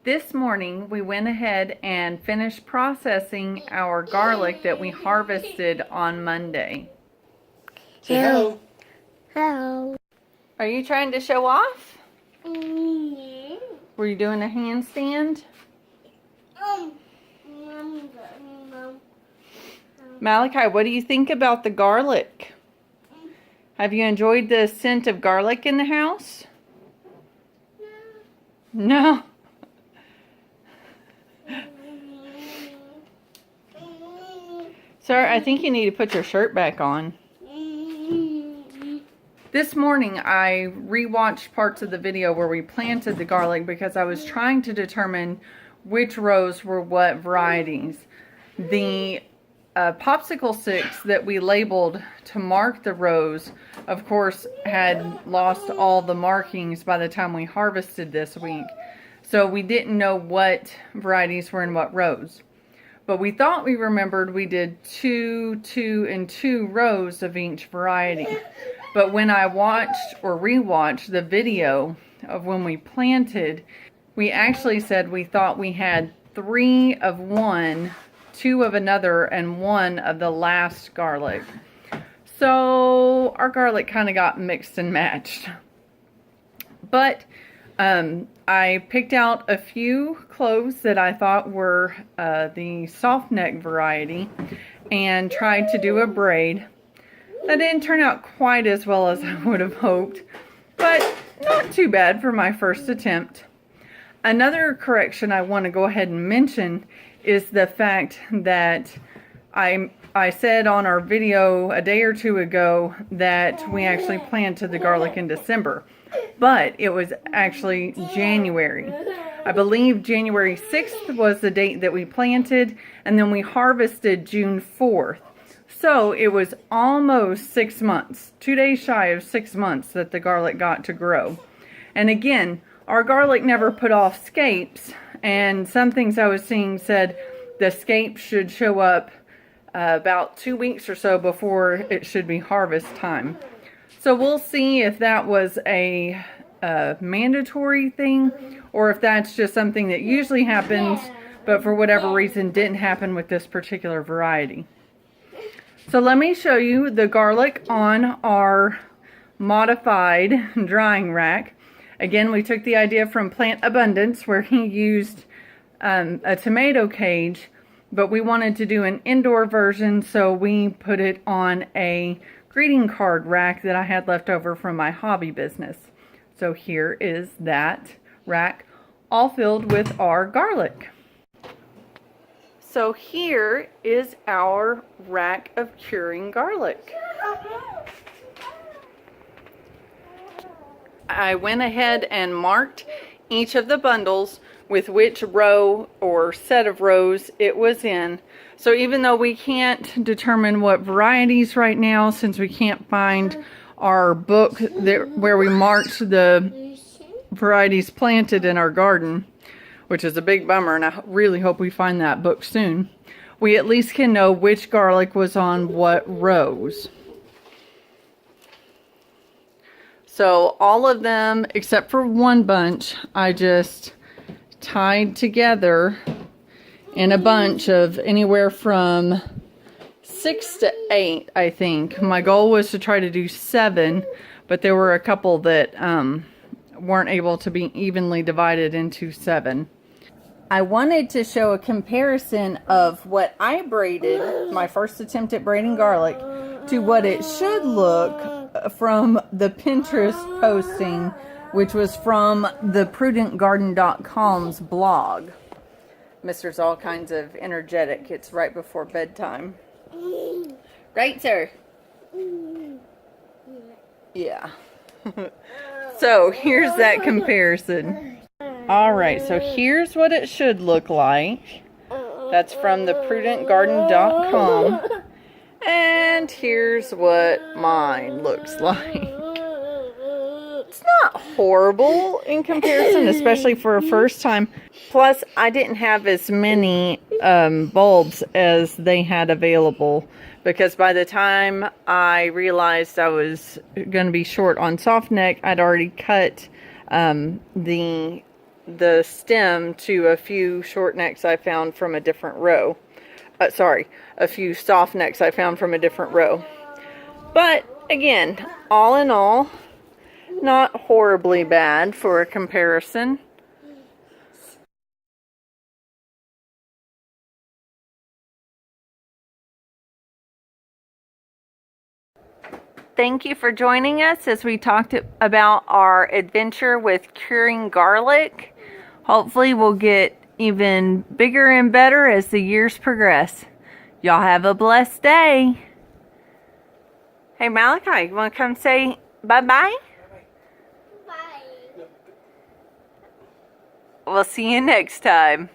This morning we went ahead and finished processing our garlic that we harvested on Monday. Hello. Hello. Are you trying to show off? Yeah. Were you doing a handstand? Malachi, what do you think about the garlic? Have you enjoyed the scent of garlic in the house? No. Sir, I think you need to put your shirt back on. This morning I rewatched parts of the video where we planted the garlic because I was trying to determine which rows were what varieties. The popsicle sticks that we labeled to mark the rows, of course, had lost all the markings by the time we harvested this week. So we didn't know what varieties were in what rows. But we thought we remembered we did 2, 2, and 2 rows of each variety. But when I watched or rewatched the video of when we planted, we actually said we thought we had 3 of one, 2 of another, and 1 of the last garlic. So our garlic kind of got mixed and matched. But I picked out a few cloves that I thought were the soft neck variety and tried to do a braid. That didn't turn out quite as well as I would have hoped, but not too bad for my first attempt. Another correction I want to go ahead and mention is the fact that I said on our video a day or two ago that we actually planted the garlic in December, but it was actually January. I believe January 6th was the date that we planted, and then we harvested June 4th. So it was almost 6 months, 2 days shy of 6 months that the garlic got to grow. And again, our garlic never put off scapes, and some things I was seeing said the scapes should show up about 2 weeks or so before it should be harvest time. So we'll see if that was a mandatory thing or if that's just something that usually happens, but for whatever reason didn't happen with this particular variety. So let me show you the garlic on our modified drying rack. Again, we took the idea from Plant Abundance where he used a tomato cage, but we wanted to do an indoor version, so we put it on a greeting card rack that I had left over from my hobby business. So here is that rack all filled with our garlic. So here is our rack of curing garlic. I went ahead and marked each of the bundles with which row or set of rows it was in. So even though we can't determine what varieties right now, since we can't find our book where we marked the varieties planted in our garden, which is a big bummer, and I really hope we find that book soon, we at least can know which garlic was on what rows. So all of them, except for one bunch, I just tied together in a bunch of anywhere from 6 to 8, I think. My goal was to try to do 7, but there were a couple that weren't able to be evenly divided into 7. I wanted to show a comparison of what I braided, my first attempt at braiding garlic, to what it should look from the Pinterest posting, which was from the prudentgarden.com's blog. Mister's all kinds of energetic. It's right before bedtime. Right, sir? Yeah. So here's that comparison. Alright, so here's what it should look like. That's from the prudentgarden.com. And here's what mine looks like. It's not horrible in comparison, especially for a first time. Plus, I didn't have as many bulbs as they had available, because by the time I realized I was going to be short on soft neck, I'd already cut the the stem to a few short necks I found from a different row. A few soft necks I found from a different row. But again, all in all, not horribly bad for a comparison. Thank you for joining us as we talked about our adventure with curing garlic. Hopefully we'll get even bigger and better as the years progress. Y'all have a blessed day. Hey Malachi, you want to come say bye-bye? Bye. We'll see you next time.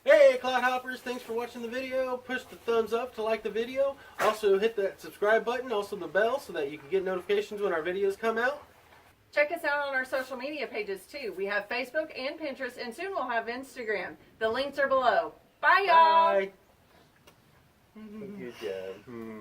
Hey Cloud Hoppers, thanks for watching the video. Push the thumbs up to like the video. Also hit that subscribe button, also the bell, so that you can get notifications when our videos come out. Check us out on our social media pages too. We have Facebook and Pinterest, and soon we'll have Instagram. The links are below. Bye y'all! Bye! Good job.